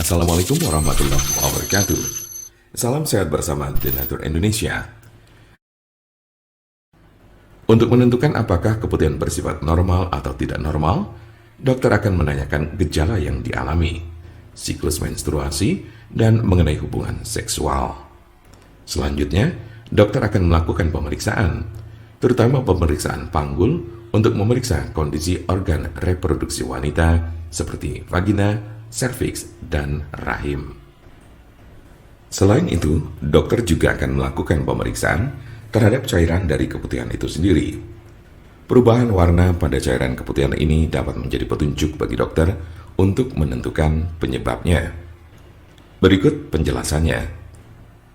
Assalamualaikum warahmatullahi wabarakatuh. Salam sehat bersama The Nature Indonesia. Untuk menentukan apakah keputihan bersifat normal atau tidak normal, dokter akan menanyakan gejala yang dialami, siklus menstruasi, dan mengenai hubungan seksual. Selanjutnya, dokter akan melakukan pemeriksaan, terutama pemeriksaan panggul untuk memeriksa kondisi organ reproduksi wanita seperti vagina, serviks, dan rahim. Selain itu, dokter juga akan melakukan pemeriksaan terhadap cairan dari keputihan itu sendiri. Perubahan warna pada cairan keputihan ini dapat menjadi petunjuk bagi dokter untuk menentukan penyebabnya. Berikut penjelasannya.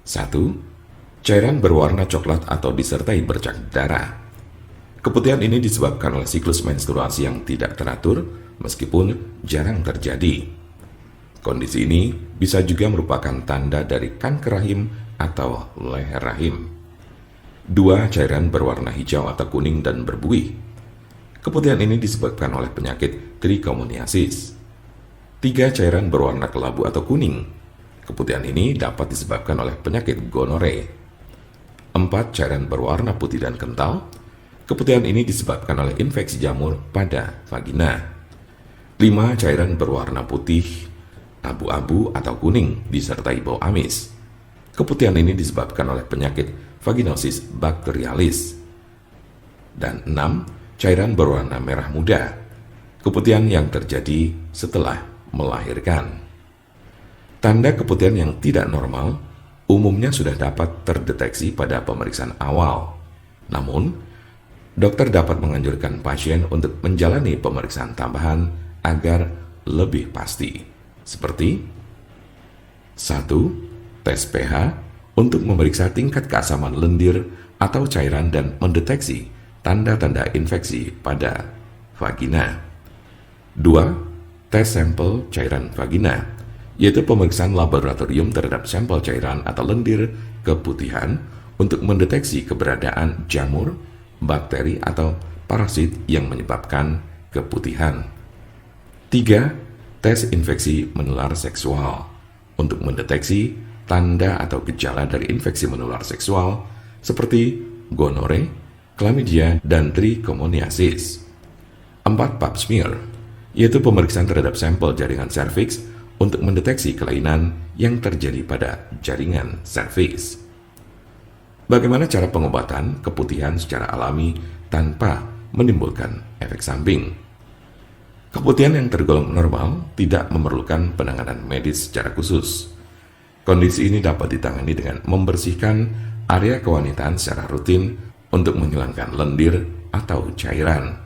1. Cairan berwarna coklat atau disertai bercak darah. Keputihan ini disebabkan oleh siklus menstruasi yang tidak teratur meskipun jarang terjadi. Kondisi ini bisa juga merupakan tanda dari kanker rahim atau leher rahim. 2. Cairan berwarna hijau atau kuning dan berbuih. Keputihan ini disebabkan oleh penyakit trichomoniasis. 3. Cairan berwarna kelabu atau kuning. Keputihan ini dapat disebabkan oleh penyakit gonore. 4. Cairan berwarna putih dan kental. Keputihan ini disebabkan oleh infeksi jamur pada vagina. 5. Cairan berwarna putih, abu-abu atau kuning disertai bau amis. Keputihan ini disebabkan oleh penyakit vaginosis bacterialis. Dan 6. Cairan berwarna merah muda. Keputihan yang terjadi setelah melahirkan. Tanda keputihan yang tidak normal umumnya sudah dapat terdeteksi pada pemeriksaan awal. Namun, dokter dapat menganjurkan pasien untuk menjalani pemeriksaan tambahan agar lebih pasti. Seperti 1. Tes pH untuk memeriksa tingkat keasaman lendir atau cairan dan mendeteksi tanda-tanda infeksi pada vagina. 2. Tes sampel cairan vagina, yaitu pemeriksaan laboratorium terhadap sampel cairan atau lendir keputihan untuk mendeteksi keberadaan jamur, bakteri, atau parasit yang menyebabkan keputihan. 3. Tes infeksi menular seksual untuk mendeteksi tanda atau gejala dari infeksi menular seksual seperti gonore, chlamydia, dan trichomoniasis. 4. Pap smear, yaitu pemeriksaan terhadap sampel jaringan serviks untuk mendeteksi kelainan yang terjadi pada jaringan serviks. Bagaimana cara pengobatan keputihan secara alami tanpa menimbulkan efek samping? Keputihan yang tergolong normal tidak memerlukan penanganan medis secara khusus. Kondisi ini dapat ditangani dengan membersihkan area kewanitaan secara rutin untuk menghilangkan lendir atau cairan.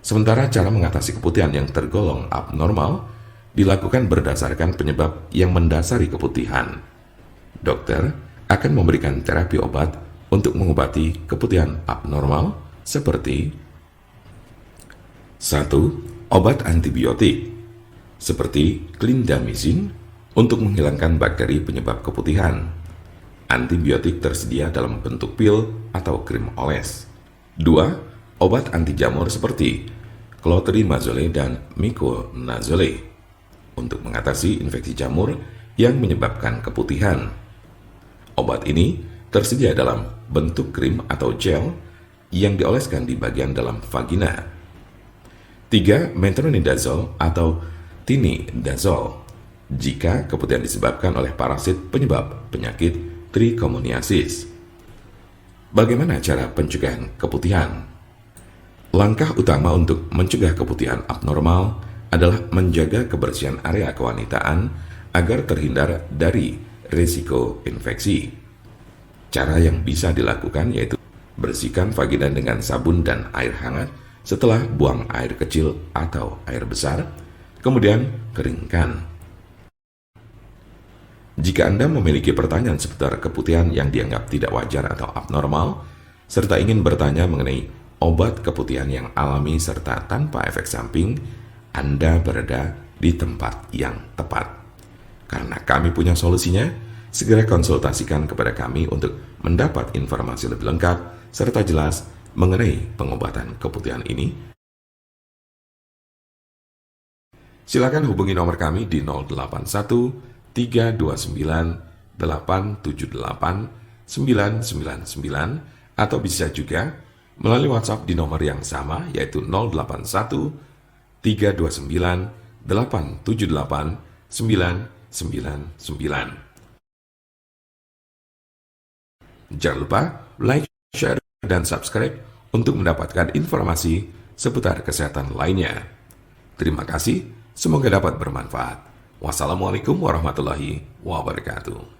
Sementara cara mengatasi keputihan yang tergolong abnormal dilakukan berdasarkan penyebab yang mendasari keputihan. Dokter akan memberikan terapi obat untuk mengobati keputihan abnormal seperti 1. Obat antibiotik seperti clindamycin untuk menghilangkan bakteri penyebab keputihan. Antibiotik tersedia dalam bentuk pil atau krim oles. 2. Obat anti jamur seperti clotrimazole dan miconazole untuk mengatasi infeksi jamur yang menyebabkan keputihan. Obat ini tersedia dalam bentuk krim atau gel yang dioleskan di bagian dalam vagina. 3. Metronidazole atau tinidazole jika keputihan disebabkan oleh parasit penyebab penyakit trichomoniasis. Bagaimana cara pencegahan keputihan? Langkah utama untuk mencegah keputihan abnormal adalah menjaga kebersihan area kewanitaan agar terhindar dari risiko infeksi. Cara yang bisa dilakukan yaitu bersihkan vagina dengan sabun dan air hangat setelah buang air kecil atau air besar, kemudian keringkan. Jika Anda memiliki pertanyaan seputar keputihan yang dianggap tidak wajar atau abnormal, serta ingin bertanya mengenai obat keputihan yang alami serta tanpa efek samping, Anda berada di tempat yang tepat. Karena kami punya solusinya, segera konsultasikan kepada kami untuk mendapat informasi lebih lengkap serta jelas mengenai pengobatan keputihan ini. Silakan hubungi nomor kami di 081 329 878 999 atau bisa juga melalui WhatsApp di nomor yang sama yaitu 081 329 878 999. Jangan lupa like, share, dan subscribe untuk mendapatkan informasi seputar kesehatan lainnya. Terima kasih, semoga dapat bermanfaat. Wassalamualaikum warahmatullahi wabarakatuh.